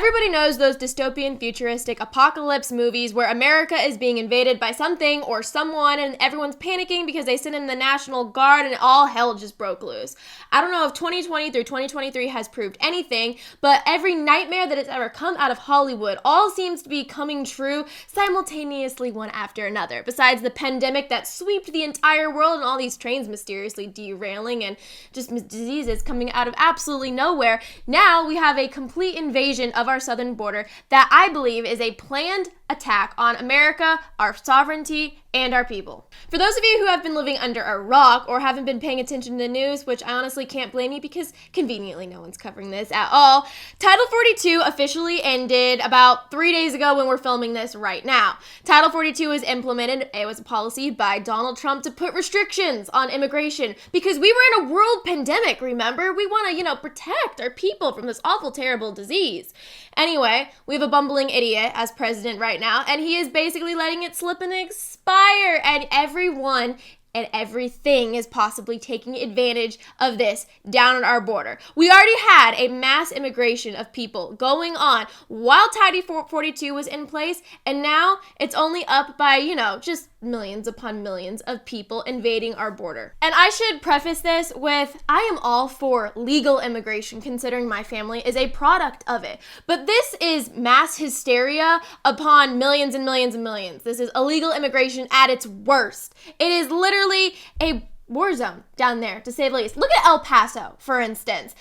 Everybody knows those dystopian, futuristic, apocalypse movies where America is being invaded by something or someone and everyone's panicking because they sent in the National Guard and all hell just broke loose. I don't know if 2020 through 2023 has proved anything, but every nightmare that has ever come out of Hollywood all seems to be coming true simultaneously one after another. Besides the pandemic that swept the entire world and all these trains mysteriously derailing and just diseases coming out of absolutely nowhere, now we have a complete invasion of our southern border that I believe is a planned attack on America, our sovereignty, and our people. For those of you who have been living under a rock or haven't been paying attention to the news, which I honestly can't blame you because conveniently no one's covering this at all, Title 42 officially ended about 3 days ago when we're filming this right now. Title 42 was implemented. It was a policy by Donald Trump to put restrictions on immigration because we were in a world pandemic, remember? We want to, protect our people from this awful, terrible disease. Anyway, we have a bumbling idiot as president right now, and he is basically letting it slip and expire, and everyone and everything is possibly taking advantage of this down at our border. We already had a mass immigration of people going on while Title 42 was in place, and now it's only up by, just millions upon millions of people invading our border. And I should preface this with, I am all for legal immigration considering my family is a product of it. But this is mass hysteria upon millions and millions and millions. This is illegal immigration at its worst. It is literally a war zone down there, to say the least. Look at El Paso, for instance.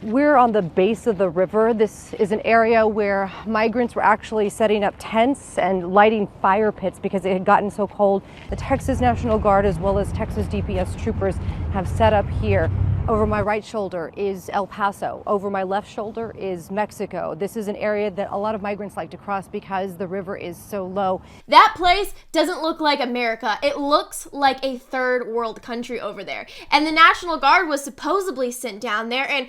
We're on the base of the river. This is an area where migrants were actually setting up tents and lighting fire pits because it had gotten so cold. The Texas National Guard as well as Texas DPS troopers have set up here. Over my right shoulder is El Paso. Over my left shoulder is Mexico. This is an area that a lot of migrants like to cross because the river is so low. That place doesn't look like America. It looks like a third world country over there. And the National Guard was supposedly sent down there. And,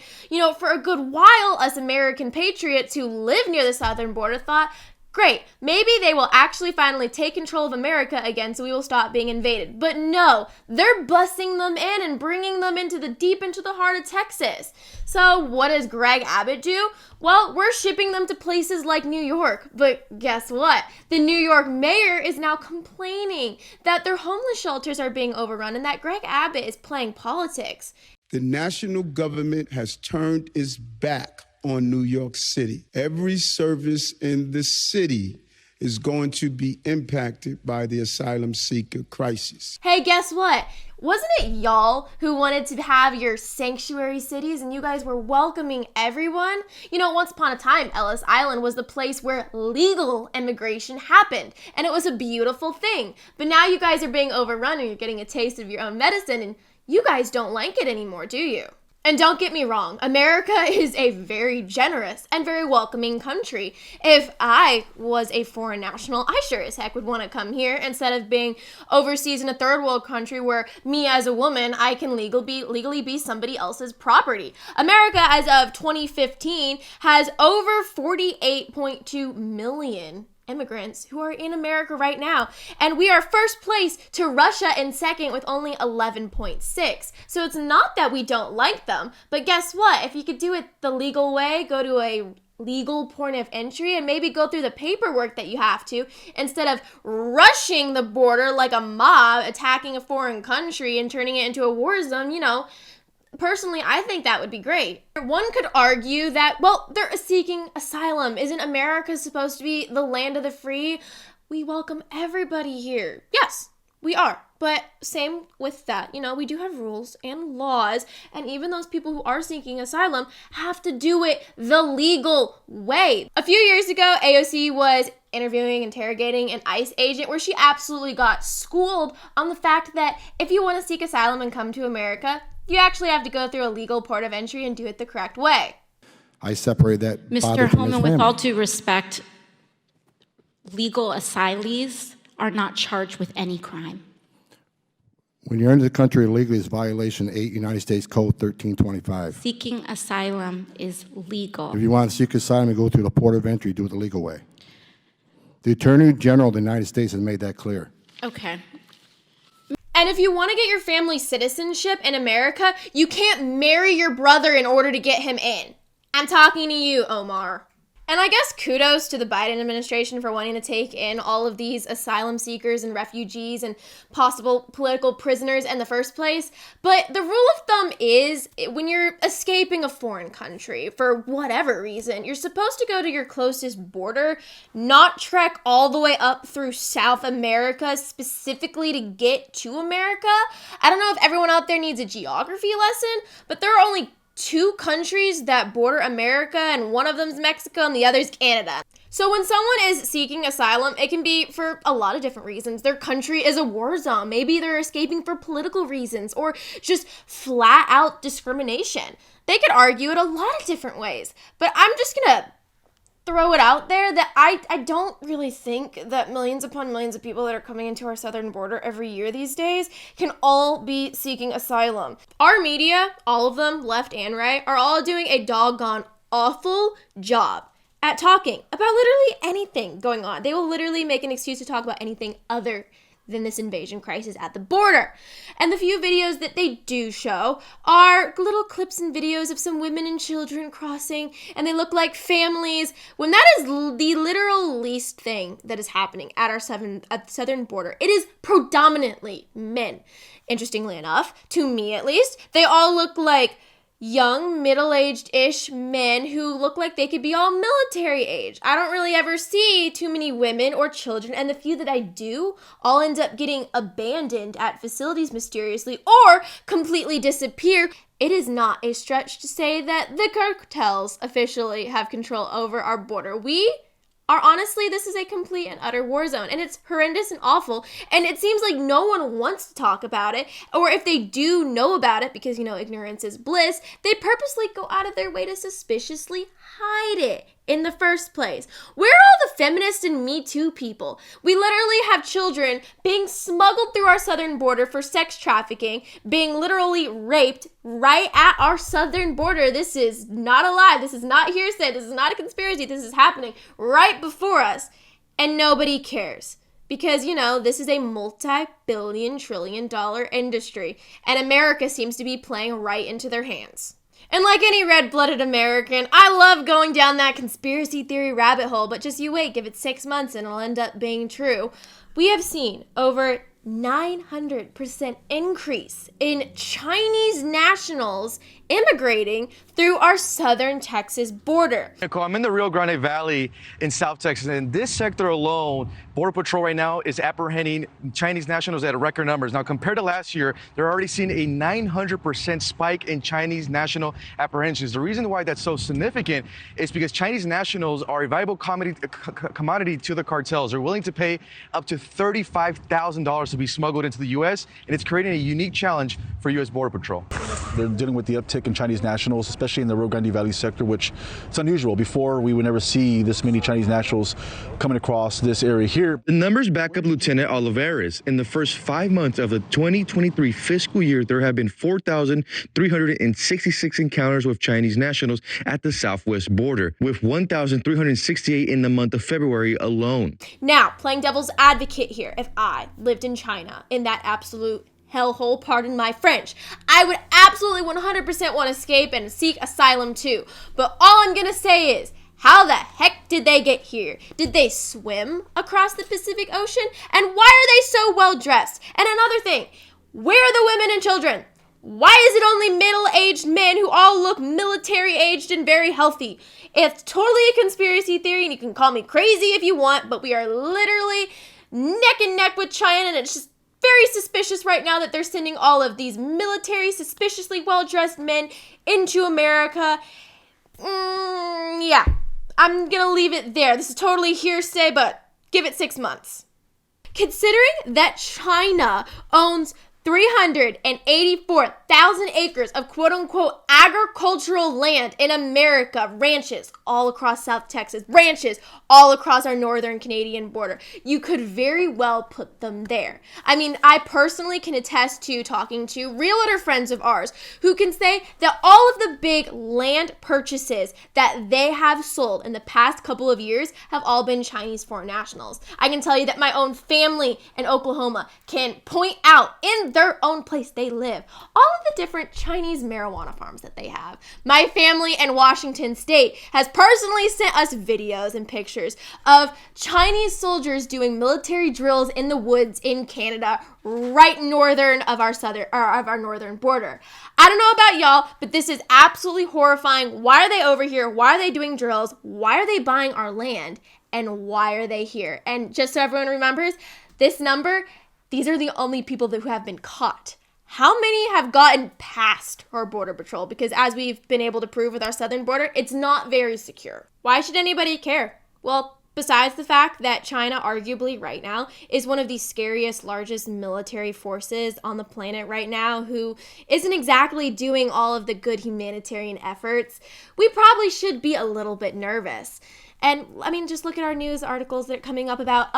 for a good while, us American patriots who live near the southern border thought, great, maybe they will actually finally take control of America again so we will stop being invaded. But no, they're busing them in and bringing them deep into the heart of Texas. So what does Greg Abbott do? Well, we're shipping them to places like New York. But guess what? The New York mayor is now complaining that their homeless shelters are being overrun and that Greg Abbott is playing politics. The national government has turned its back on New York City. Every service in the city is going to be impacted by the asylum seeker crisis. Hey, guess what? Wasn't it y'all who wanted to have your sanctuary cities and you guys were welcoming everyone? Once upon a time, Ellis Island was the place where legal immigration happened, and it was a beautiful thing. But now you guys are being overrun and you're getting a taste of your own medicine, and you guys don't like it anymore, do you? And don't get me wrong, America is a very generous and very welcoming country. If I was a foreign national, I sure as heck would want to come here instead of being overseas in a third world country where me as a woman, I can legally be somebody else's property. America, as of 2015, has over 48.2 million immigrants who are in America right now. And we are first place to Russia in second with only 11.6. So it's not that we don't like them, but guess what? If you could do it the legal way, go to a legal point of entry and maybe go through the paperwork that you have to instead of rushing the border like a mob, attacking a foreign country and turning it into a war zone, personally, I think that would be great. One could argue that, they're seeking asylum. Isn't America supposed to be the land of the free? We welcome everybody here. Yes, we are. But same with that, we do have rules and laws, and even those people who are seeking asylum have to do it the legal way. A few years ago, AOC was interrogating an ICE agent where she absolutely got schooled on the fact that if you want to seek asylum and come to America, you actually have to go through a legal port of entry and do it the correct way. I separate that. Mr. Holman, with all due respect, legal asylees are not charged with any crime. When you're into the country illegally, it's violation 8 United States Code 1325. Seeking asylum is legal. If you want to seek asylum and go through the port of entry, do it the legal way. The Attorney General of the United States has made that clear. Okay. And if you want to get your family citizenship in America, you can't marry your brother in order to get him in. I'm talking to you, Omar. And I guess kudos to the Biden administration for wanting to take in all of these asylum seekers and refugees and possible political prisoners in the first place. But the rule of thumb is when you're escaping a foreign country for whatever reason, you're supposed to go to your closest border, not trek all the way up through South America specifically to get to America. I don't know if everyone out there needs a geography lesson, but there are only 2 countries that border America, and one of them's Mexico and the other's Canada. So when someone is seeking asylum, it can be for a lot of different reasons. Their country is a war zone. Maybe they're escaping for political reasons or just flat out discrimination. They could argue it a lot of different ways. But I'm just gonna throw it out there that I don't really think that millions upon millions of people that are coming into our southern border every year these days can all be seeking asylum. Our media, all of them, left and right, are all doing a doggone awful job at talking about literally anything going on. They will literally make an excuse to talk about anything other than this invasion crisis at the border. And the few videos that they do show are little clips and videos of some women and children crossing, and they look like families, when that is the literal least thing that is happening at our southern border. It is predominantly men. Interestingly enough, to me at least, they all look like young, middle-aged-ish men who look like they could be all military age. I don't really ever see too many women or children, and the few that I do all end up getting abandoned at facilities mysteriously or completely disappear. It is not a stretch to say that the cartels officially have control over our border. Honestly, this is a complete and utter war zone, and it's horrendous and awful, and it seems like no one wants to talk about it, or if they do know about it, because, ignorance is bliss, they purposely go out of their way to suspiciously hide it in the first place. Where are all the feminist and Me Too people? We literally have children being smuggled through our southern border for sex trafficking, being literally raped right at our southern border. This is not a lie. This is not hearsay. This is not a conspiracy. This is happening right before us, and nobody cares. Because, this is a multi-billion, trillion-dollar industry, and America seems to be playing right into their hands. And like any red-blooded American, I love going down that conspiracy theory rabbit hole, but just you wait, give it 6 months and it'll end up being true. We have seen over 900% increase in Chinese nationals immigrating through our southern Texas border. I'm in the Rio Grande Valley in South Texas, and in this sector alone, Border Patrol right now is apprehending Chinese nationals at record numbers. Now, compared to last year, they're already seeing a 900% spike in Chinese national apprehensions. The reason why that's so significant is because Chinese nationals are a valuable commodity to the cartels. They're willing to pay up to $35,000 to be smuggled into the U.S., and it's creating a unique challenge for U.S. Border Patrol. They're dealing with the uptick in Chinese nationals, especially in the Rio Grande Valley sector, which it's unusual. Before, we would never see this many Chinese nationals coming across this area here. The numbers back up Lieutenant Olivares. In the first 5 months of the 2023 fiscal year, there have been 4,366 encounters with Chinese nationals at the southwest border, with 1,368 in the month of February alone. Now, playing devil's advocate here, if I lived in China, in that absolute hellhole, pardon my French, I would absolutely 100% want to escape and seek asylum too. But all I'm gonna say is, how the heck did they get here? Did they swim across the Pacific Ocean? And why are they so well dressed? And another thing, where are the women and children? Why is it only middle-aged men who all look military-aged and very healthy? It's totally a conspiracy theory, and you can call me crazy if you want, but we are literally neck and neck with China, and it's just very suspicious right now that they're sending all of these military, suspiciously well-dressed men into America. Yeah, I'm gonna leave it there. This is totally hearsay, but give it 6 months. Considering that China owns 384,000 acres of quote-unquote agricultural land in America, ranches all across South Texas, ranches all across our northern Canadian border. You could very well put them there. I mean, I personally can attest to talking to realtor friends of ours who can say that all of the big land purchases that they have sold in the past couple of years have all been Chinese foreign nationals. I can tell you that my own family in Oklahoma can point out in their own place they live. All of the different Chinese marijuana farms that they have. My family in Washington State has personally sent us videos and pictures of Chinese soldiers doing military drills in the woods in Canada, right northern of our northern border. I don't know about y'all, but this is absolutely horrifying. Why are they over here? Why are they doing drills? Why are they buying our land? And why are they here? And just so everyone remembers, this number, these are the only people who have been caught. How many have gotten past our border patrol? Because as we've been able to prove with our southern border, it's not very secure. Why should anybody care? Well, besides the fact that China, arguably right now, is one of the scariest, largest military forces on the planet right now, who isn't exactly doing all of the good humanitarian efforts, we probably should be a little bit nervous. And I mean, just look at our news articles that are coming up about,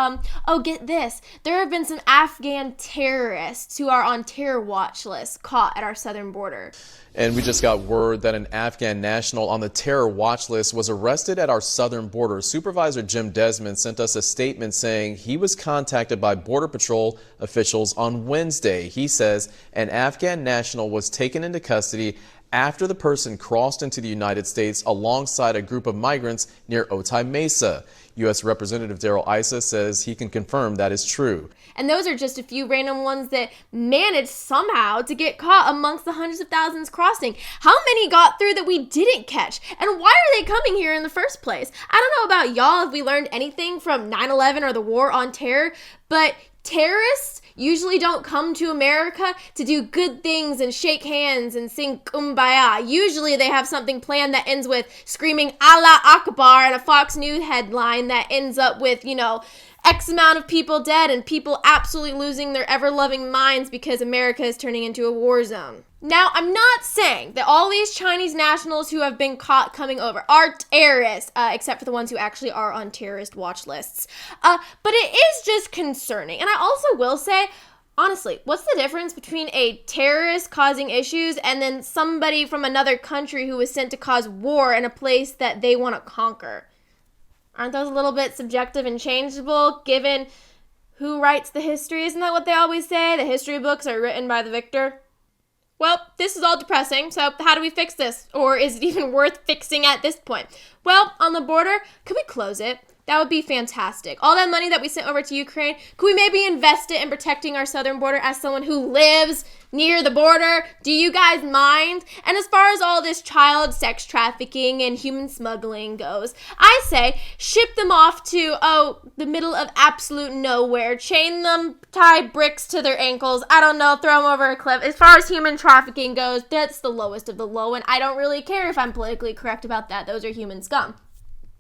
oh, get this. There have been some Afghan terrorists who are on terror watch lists caught at our southern border. And we just got word that an Afghan national on the terror watch list was arrested at our southern border. Supervisor Jim Desmond sent us a statement saying he was contacted by Border Patrol officials on Wednesday. He says an Afghan national was taken into custody after the person crossed into the United States alongside a group of migrants near Otay Mesa. U.S. Representative Darrell Issa says he can confirm that is true. And those are just a few random ones that managed somehow to get caught amongst the hundreds of thousands crossing. How many got through that we didn't catch? And why are they coming here in the first place? I don't know about y'all if we learned anything from 9/11 or the war on terror, but terrorists usually don't come to America to do good things and shake hands and sing kumbaya. Usually they have something planned that ends with screaming Allah Akbar and a Fox News headline that ends up with, X amount of people dead and people absolutely losing their ever-loving minds because America is turning into a war zone. Now, I'm not saying that all these Chinese nationals who have been caught coming over are terrorists, except for the ones who actually are on terrorist watch lists. But it is just concerning. And I also will say, honestly, what's the difference between a terrorist causing issues and then somebody from another country who was sent to cause war in a place that they want to conquer? Aren't those a little bit subjective and changeable, given who writes the history? Isn't that what they always say? The history books are written by the victor. Well, this is all depressing, so how do we fix this? Or is it even worth fixing at this point? Well, on the border, could we close it? That would be fantastic. All that money that we sent over to Ukraine, could we maybe invest it in protecting our southern border as someone who lives near the border? Do you guys mind? And as far as all this child sex trafficking and human smuggling goes, I say ship them off to, the middle of absolute nowhere. Chain them, tie bricks to their ankles. I don't know, throw them over a cliff. As far as human trafficking goes, that's the lowest of the low, and I don't really care if I'm politically correct about that. Those are human scum.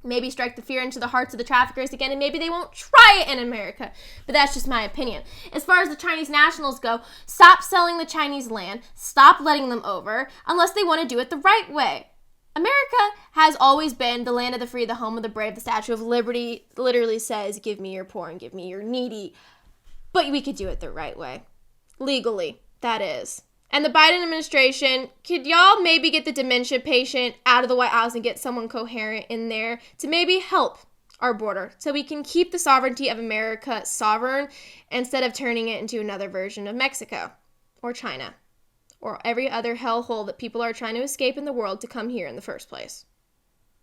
Maybe strike the fear into the hearts of the traffickers again, and maybe they won't try it in America. But that's just my opinion. As far as the Chinese nationals go, stop selling the Chinese land, stop letting them over, unless they want to do it the right way. America has always been the land of the free, the home of the brave. The Statue of Liberty literally says, give me your poor and give me your needy. But we could do it the right way. Legally, that is. And the Biden administration, could y'all maybe get the dementia patient out of the White House and get someone coherent in there to maybe help our border so we can keep the sovereignty of America sovereign instead of turning it into another version of Mexico or China or every other hellhole that people are trying to escape in the world to come here in the first place.